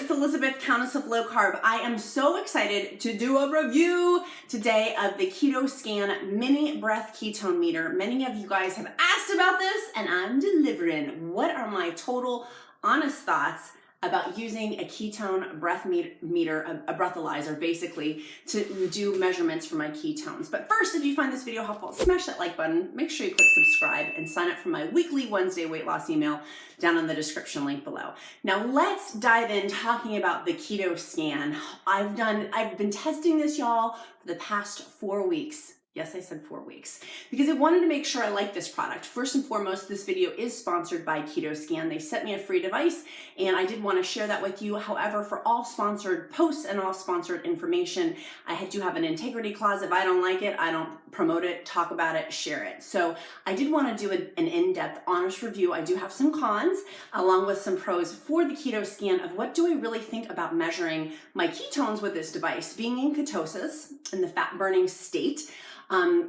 it's Elizabeth, Countess of Low Carb. I am so excited to do a review today of the Ketoscan mini breath ketone meter. Many of you guys have asked about this and I'm delivering. What are my total honest thoughts about using a ketone breath meter, a breathalyzer basically, to do measurements for my ketones. But first, if you find this video helpful, smash that like button, make sure you click subscribe and sign up for my weekly Wednesday weight loss email down in the description link below. Now let's dive in talking about the Ketoscan. I've been testing this, y'all, for the past 4 weeks. Yes, I said 4 weeks, because I wanted to make sure I like this product. First and foremost, this video is sponsored by Ketoscan. They sent me a free device and I did want to share that with you. However, for all sponsored posts and all sponsored information, I do have an integrity clause. If I don't like it, I don't promote it, talk about it, share it. So I did want to do an in-depth, honest review. I do have some cons along with some pros for the Ketoscan of what do I really think about measuring my ketones with this device. Being in ketosis, in the fat burning state,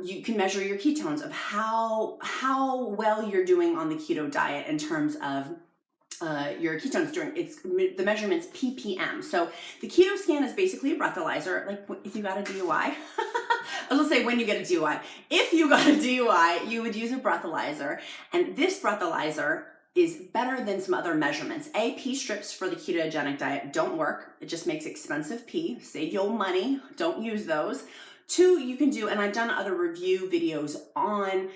you can measure your ketones of how well you're doing on the keto diet in terms of your ketones the measurement's ppm. So the Ketoscan is basically a breathalyzer, like if you got a DUI. I was gonna say when you get a DUI. If you got a DUI, you would use a breathalyzer, and this breathalyzer is better than some other measurements. Pee strips for the ketogenic diet don't work. It just makes expensive pee. Save your money. Don't use those. 2, you can do, and I've done other review videos on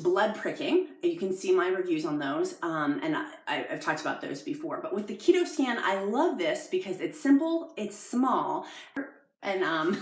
blood pricking. You can see my reviews on those, and I've talked about those before. But with the Ketoscan, I love this because it's simple, it's small, and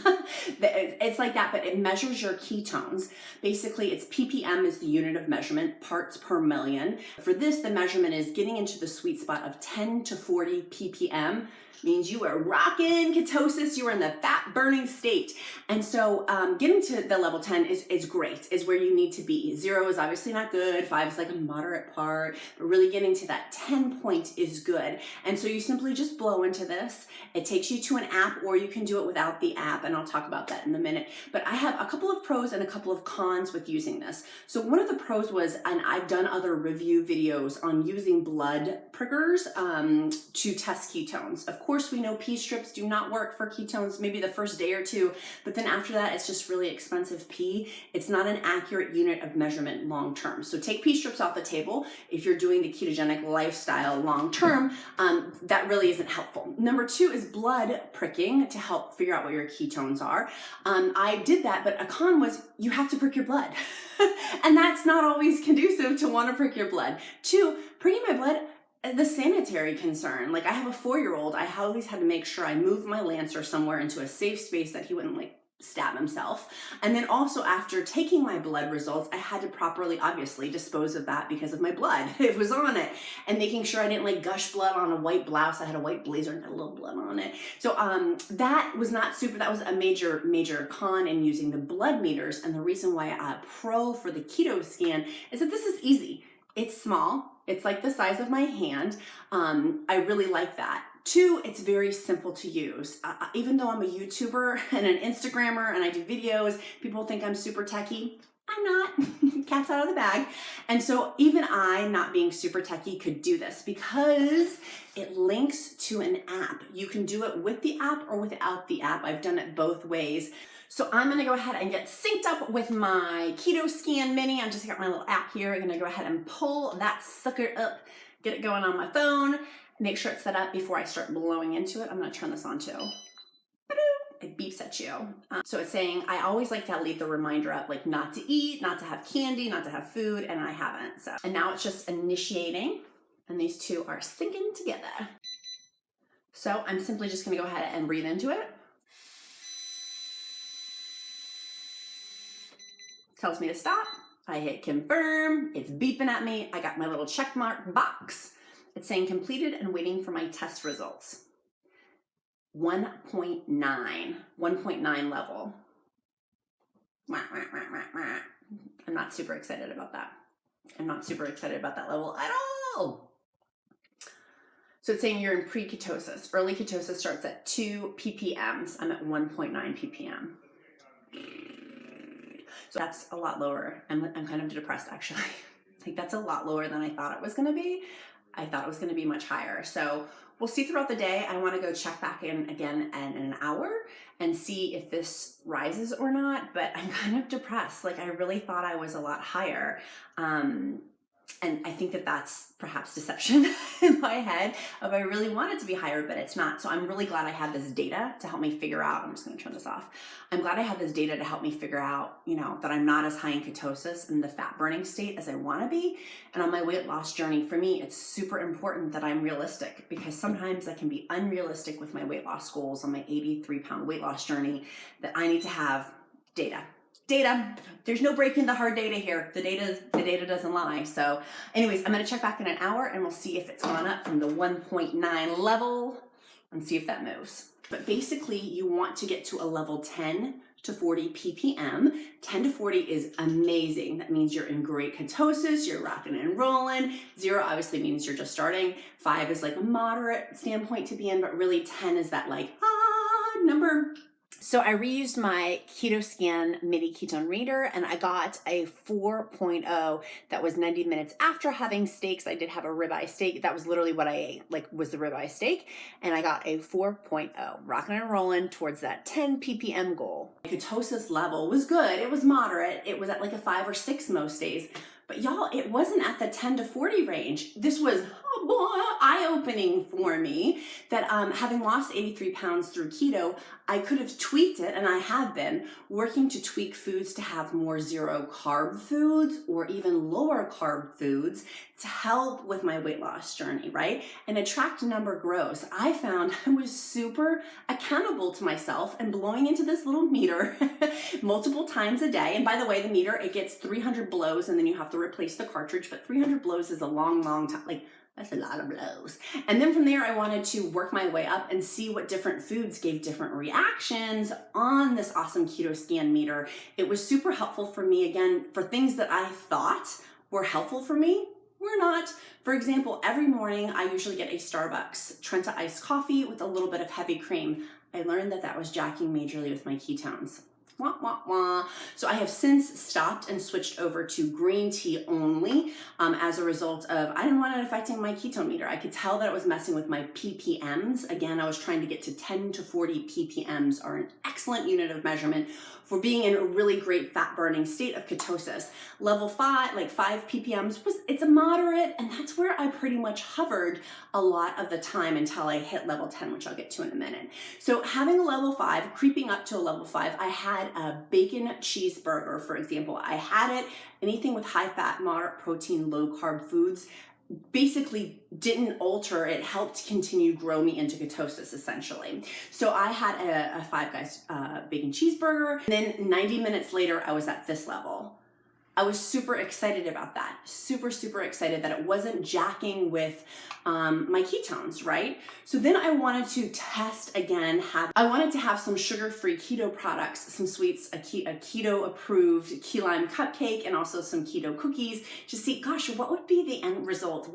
it's like that, but it measures your ketones. Basically, it's ppm is the unit of measurement, parts per million. For this, the measurement is getting into the sweet spot of 10 to 40 ppm. Means you are rocking ketosis, you are in the fat burning state. And so getting to the level 10 is great, is where you need to be. 0 is obviously not good, 5 is like a moderate part, but really getting to that 10 point is good. And so you simply just blow into this. It takes you to an app, or you can do it without the app, and I'll talk about that in a minute. But I have a couple of pros and a couple of cons with using this. So one of the pros was, and I've done other review videos on using blood prickers to test ketones. Of course, we know pee strips do not work for ketones, maybe the first day or 2, but then after that, it's just really expensive pee. It's not an accurate unit of measurement long term. So take pee strips off the table. If you're doing the ketogenic lifestyle long term, that really isn't helpful. Number 2 is blood pricking to help figure out what your ketones are. I did that, but a con was you have to prick your blood. And that's not always conducive to want to prick your blood. 2, pricking my blood, the sanitary concern. Like I have a 4-year-old, I always had to make sure I moved my Lancer somewhere into a safe space that he wouldn't like stab himself. And then also after taking my blood results, I had to properly, obviously, dispose of that because of my blood. It was on it. And making sure I didn't like gush blood on a white blouse. I had a white blazer and had a little blood on it. So that was not super, that was a major con in using the blood meters. And the reason why I pro for the Ketoscan is that this is easy. It's small. It's like the size of my hand. I really like that. 2, it's very simple to use. Even though I'm a YouTuber and an Instagrammer and I do videos, people think I'm super techie. I'm not. Cat's out of the bag. And so even I, not being super techie, could do this because it links to an app. You can do it with the app or without the app. I've done it both ways. So I'm gonna go ahead and get synced up with my Ketoscan mini. I just got my little app here. I'm gonna go ahead and pull that sucker up, get it going on my phone, make sure it's set up before I start blowing into it. I'm gonna turn this on too. It beeps at you. So it's saying, I always like to leave the reminder up, like not to eat, not to have candy, not to have food, and I haven't. So, and now it's just initiating, and these two are syncing together. So I'm simply just gonna go ahead and breathe into it. Tells me to stop. I hit confirm. It's beeping at me. I got my little check mark box. It's saying completed and waiting for my test results. 1.9 level. I'm not super excited about that. I'm not super excited about that level at all. So it's saying you're in pre-ketosis. Early ketosis starts at 2 ppms. I'm at 1.9 ppm. So that's a lot lower. I'm kind of depressed actually. Like that's a lot lower than I thought it was gonna be. I thought it was gonna be much higher. So we'll see throughout the day. I want to go check back in again in an hour and see if this rises or not, but I'm kind of depressed. Like, I really thought I was a lot higher. And I think that that's perhaps deception in my head of I really want it to be higher, but it's not. So I'm really glad I have this data to help me figure out. I'm just going to turn this off. I'm glad I have this data to help me figure out, you know, that I'm not as high in ketosis in the fat burning state as I want to be. And on my weight loss journey, for me, it's super important that I'm realistic, because sometimes I can be unrealistic with my weight loss goals on my 83-pound weight loss journey, that I need to have data. There's no breaking the hard data here. The data doesn't lie. So anyways, I'm going to check back in an hour and we'll see if it's gone up from the 1.9 level and see if that moves. But basically, you want to get to a level 10 to 40 ppm. 10 to 40 is amazing. That means you're in great ketosis, you're rocking and rolling. 0 obviously means you're just starting. 5 is like a moderate standpoint to be in, but really 10 is that like, number. So I reused my Ketoscan mini ketone reader, and I got a 4.0 that was 90 minutes after having steaks. I did have a ribeye steak. That was literally what I ate, like, was the ribeye steak. And I got a 4.0, rocking and rolling towards that 10 ppm goal. My ketosis level was good. It was moderate. It was at like a 5 or 6 most days. But y'all, it wasn't at the 10 to 40 range. This was eye-opening for me that having lost 83 pounds through keto, I could have tweaked it, and I have been working to tweak foods to have more 0 carb foods or even lower carb foods to help with my weight loss journey, right? And a tracked number grows. I found I was super accountable to myself and blowing into this little meter multiple times a day. And by the way, the meter, it gets 300 blows and then you have to replace the cartridge, but 300 blows is a long time. Like, that's a lot of blows. And then from there, I wanted to work my way up and see what different foods gave different reactions on this awesome Ketoscan meter. It was super helpful for me, again, for things that I thought were helpful for me, were not. For example, every morning, I usually get a Starbucks Trenta iced coffee with a little bit of heavy cream. I learned that that was jacking majorly with my ketones. Wah, wah, wah. So I have since stopped and switched over to green tea only as a result of, I didn't want it affecting my ketone meter. I could tell that it was messing with my ppms. Again, I was trying to get to 10 to 40 ppms are an excellent unit of measurement for being in a really great fat burning state of ketosis. Level 5, like 5 ppms, it's a moderate, and that's where I pretty much hovered a lot of the time until I hit level 10, which I'll get to in a minute. So having a level 5, creeping up to a level 5, I had a bacon cheeseburger, for example. I had it, anything with high fat, moderate protein, low carb foods basically didn't alter. It helped continue grow me into ketosis, essentially. So I had a Five Guys bacon cheeseburger. And then 90 minutes later, I was at this level. I was super excited about that. Super excited that it wasn't jacking with my ketones, right? So then I wanted to test again. I wanted to have some sugar-free keto products, some sweets, a keto-approved key lime cupcake, and also some keto cookies to see, gosh, what would be the end result?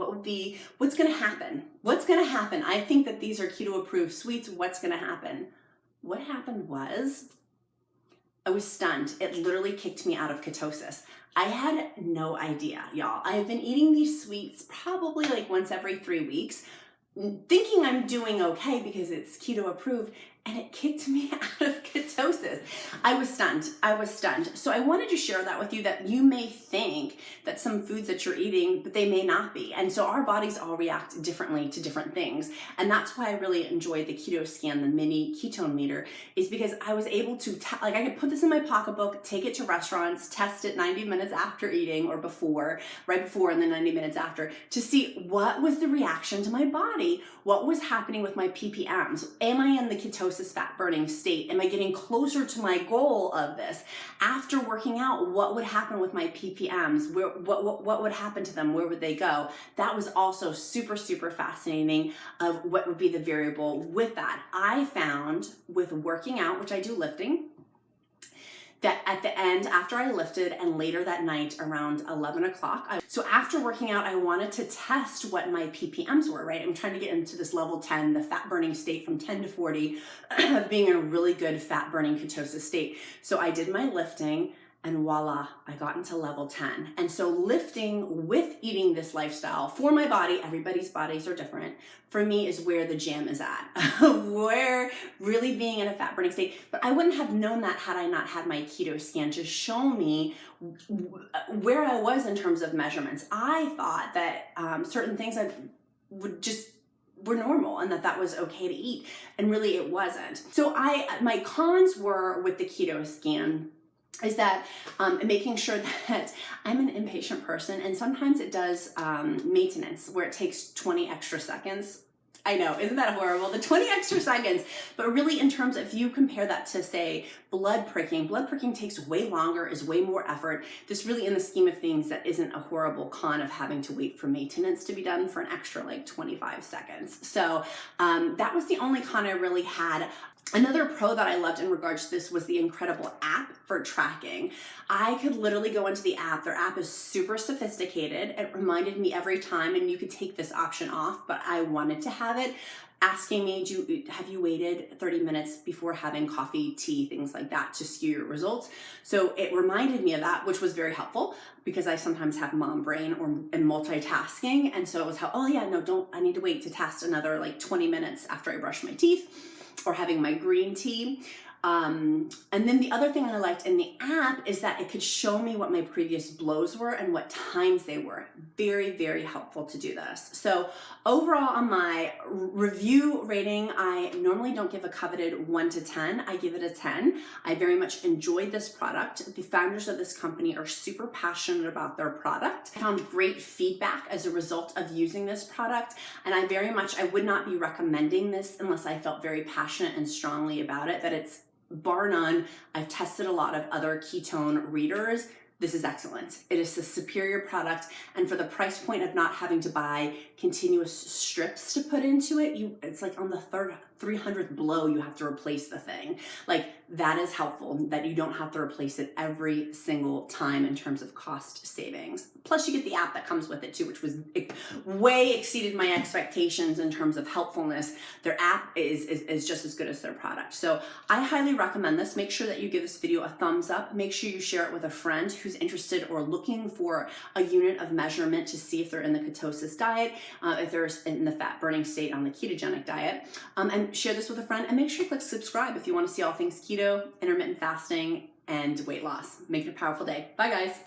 What's gonna happen? What's gonna happen? I think that these are keto-approved sweets. What's gonna happen? What happened was, I was stunned. It literally kicked me out of ketosis. I had no idea, y'all. I've been eating these sweets probably like once every 3 weeks, thinking I'm doing okay because it's keto approved, and it kicked me out of ketosis. I was stunned. So I wanted to share that with you, that you may think that some foods that you're eating, but they may not be. And so our bodies all react differently to different things. And that's why I really enjoyed the Ketoscan, the mini ketone meter, is because I was able to, I could put this in my pocketbook, take it to restaurants, test it 90 minutes after eating or before, right before and then 90 minutes after, to see what was the reaction to my body, what was happening with my ppms. Am I in the ketosis fat burning state? Am I getting closer to my goal of this? After working out, what would happen with my ppms? What would happen to them? Where would they go? That was also super fascinating of what would be the variable with that. I found with working out, which I do lifting, that at the end, after I lifted and later that night around 11 o'clock, so after working out, I wanted to test what my ppms were, right? I'm trying to get into this level 10, the fat burning state from 10 to 40, of being in a really good fat burning ketosis state. So I did my lifting, and voila, I got into level 10. And so lifting with eating this lifestyle for my body, everybody's bodies are different, for me is where the jam is at, where really being in a fat burning state. But I wouldn't have known that had I not had my keto scan to show me where I was in terms of measurements. I thought that certain things I would just were normal and that was okay to eat, and really it wasn't. So my cons were with the keto scan is that making sure that I'm an impatient person, and sometimes it does maintenance where it takes 20 extra seconds. I know, isn't that horrible? The 20 extra seconds, but really in terms of, if you compare that to say blood pricking takes way longer, is way more effort. This really, in the scheme of things, that isn't a horrible con of having to wait for maintenance to be done for an extra like 25 seconds. So that was the only con I really had. Another pro that I loved in regards to this was the incredible app for tracking. I could literally go into the app. Their app is super sophisticated. It reminded me every time, and you could take this option off, but I wanted to have it, asking me, have you waited 30 minutes before having coffee, tea, things like that to skew your results? So it reminded me of that, which was very helpful because I sometimes have mom brain and multitasking. And so it was oh yeah, no, I need to wait to test another like 20 minutes after I brush my teeth or having my green tea. And then the other thing I liked in the app is that it could show me what my previous blows were and what times they were. Very, very helpful to do this. So overall, on my review rating, I normally don't give a coveted 1 to 10. I give it a 10. I very much enjoyed this product. The founders of this company are super passionate about their product. I found great feedback as a result of using this product, and I would not be recommending this unless I felt very passionate and strongly about it, that it's bar none. I've tested a lot of other ketone readers. This is excellent. It is a superior product, and for the price point of not having to buy continuous strips to put into it, it's like on the 300th blow you have to replace the thing. Like, that is helpful, that you don't have to replace it every single time in terms of cost savings. Plus you get the app that comes with it too, which was way exceeded my expectations in terms of helpfulness. Their app is just as good as their product. So I highly recommend this. Make sure that you give this video a thumbs up. Make sure you share it with a friend who's interested or looking for a unit of measurement to see if they're in the ketosis diet, if they're in the fat burning state on the ketogenic diet, and share this with a friend, and make sure you click subscribe if you want to see all things keto, intermittent fasting, and weight loss. Make it a powerful day. Bye guys.